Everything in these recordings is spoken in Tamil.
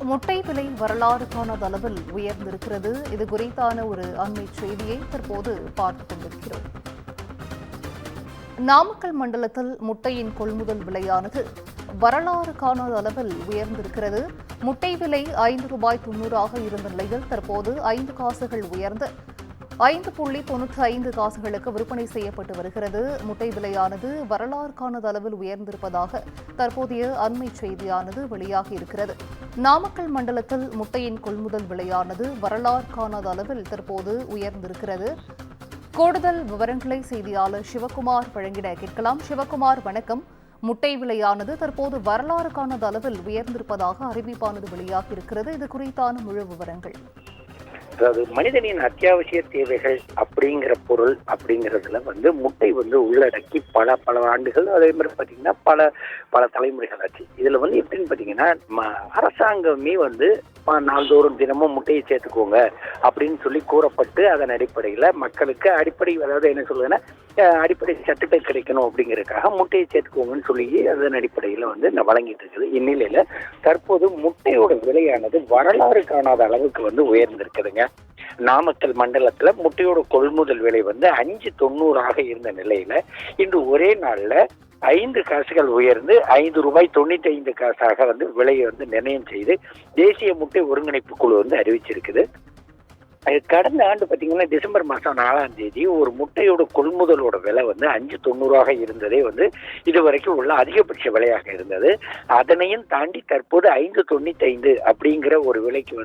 முட்டை விலை வரலாறு காணாத அளவில் உயர்ந்திருக்கிறது. இது குறித்தான ஒரு அண்மை செய்தியை தற்போது பார்த்துக் கொண்டிருக்கிறோம். நாமக்கல் மண்டலத்தில் முட்டையின் கொள்முதல் விலையானது வரலாறு காணாத அளவில் உயர்ந்திருக்கிறது. முட்டை விலை ₹5.90 இருந்த நிலையில் தற்போது 5 காசுகள் உயர்ந்து ₹5.95 விற்பனை செய்யப்பட்டு வருகிறது. முட்டை விலையானது வரலாறு காணாத அளவில் உயர்ந்திருப்பதாக தற்போதைய அண்மை செய்தியானது வெளியாகி இருக்கிறது. நாமக்கல் மண்டலத்தில் முட்டையின் கொள்முதல் விலையானது வரலாறு காணாத அளவில் தற்போது உயர்ந்திருக்கிறது. கூடுதல் விவரங்களை செய்தியாளர் சிவகுமார் வழங்கிட கேட்கலாம். சிவகுமார், வணக்கம். முட்டை விலையானது தற்போது வரலாறு காணாத அளவில் உயர்ந்திருப்பதாக அறிவிப்பானது வெளியாகி இருக்கிறது. இது குறித்தான முழு விவரங்கள். அதாவது மனிதனின் அத்தியாவசிய தேவைகள் அப்படிங்கிற பொருள் அப்படிங்கிறதுல முட்டை உள்ளடக்கி பல ஆண்டுகள், அதே மாதிரி பார்த்தீங்கன்னா பல தலைமுறைகள் ஆச்சு. இதுல எப்படின்னு பார்த்தீங்கன்னா அரசாங்கமே நாள்தோறும் தினமும் முட்டையை சேர்த்துக்கோங்க அப்படின்னு சொல்லி கூறப்பட்டு அதன் அடிப்படையில் மக்களுக்கு அதாவது என்ன சொல்லுதுன்னா அடிப்படை சத்துக்கள் கிடைக்கணும் அப்படிங்கிறதுக்காக முட்டையை சேர்த்துக்கோங்கன்னு சொல்லி அதன் அடிப்படையில் வழங்கிட்டு இருக்குது. இந்நிலையில தற்போது முட்டையோட விலையானது வரலாறு காணாத அளவுக்கு உயர்ந்திருக்குதுங்க. நாமக்கல் மண்டலத்துல முட்டையோட கொள்முதல் விலை ₹5.90 இருந்த நிலையில இன்று ஒரே நாள்ல 5 காசுகள் உயர்ந்து ₹5.95 விலையை நிர்ணயம் செய்து தேசிய முட்டை ஒருங்கிணைப்பு குழு அறிவிச்சிருக்குது. கடந்த ஆண்டு பார்த்தீங்கன்னா டிசம்பர் மாதம் 4ஆம் தேதி ஒரு முட்டையோட கொள்முதலோட விலை ₹5.90 இருந்ததே இதுவரைக்கும் உள்ள அதிகபட்ச விலையாக இருந்தது. அதனையும் தாண்டி தற்போது ₹5.95 அப்படிங்கிற ஒரு விலைக்கு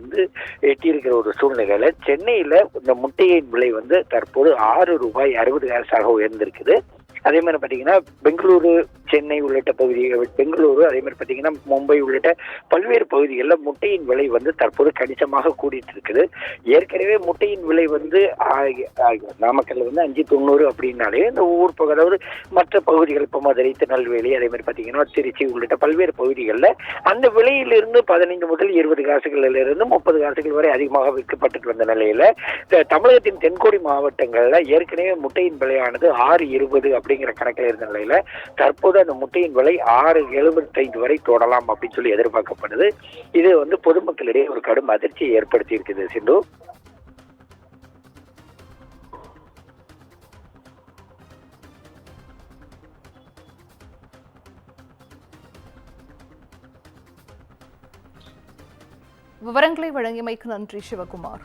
எட்டியிருக்கிற ஒரு சூழ்நிலையில சென்னையில இந்த முட்டையின் விலை தற்போது ₹6.60 உயர்ந்திருக்குது. அதே மாதிரி பார்த்தீங்கன்னா பெங்களூரு, சென்னை உள்ளிட்ட பகுதிகள், பெங்களூரு அதே மாதிரி பார்த்தீங்கன்னா மும்பை உள்ளிட்ட பல்வேறு பகுதிகளில் முட்டையின் விலை தற்போது கணிசமாக கூடிட்டு இருக்குது. ஏற்கனவே முட்டையின் விலை நாமக்கல்ல ₹5.90 அப்படின்னாலே இந்த ஊர் பகுதி, அதாவது மற்ற பகுதிகள் இப்போ மதுரை, திருநெல்வேலி, அதே மாதிரி பார்த்தீங்கன்னா திருச்சி உள்ளிட்ட பல்வேறு பகுதிகளில் அந்த விலையிலிருந்து 15 முதல் 20 காசுகளிலிருந்து 30 காசுகள் வரை அதிகமாக விற்கப்பட்டு வந்த நிலையில தமிழகத்தின் தென்கோடி மாவட்டங்கள்ல ஏற்கனவே முட்டையின் விலையானது ₹6.20 அப்படிங்கிற கணக்கில் இருந்த நிலையில தற்போது அந்த முட்டையின் விலை ₹6.75 வரை தொடலாம் அப்படின்னு சொல்லி எதிர்பார்க்கப்படுது. இது பொதுமக்களிடையே ஒரு கடும் அதிர்ச்சியை ஏற்படுத்தி இருக்குது. சிந்து, விவரங்களை வழங்கியமைக்கு நன்றி சிவகுமார்.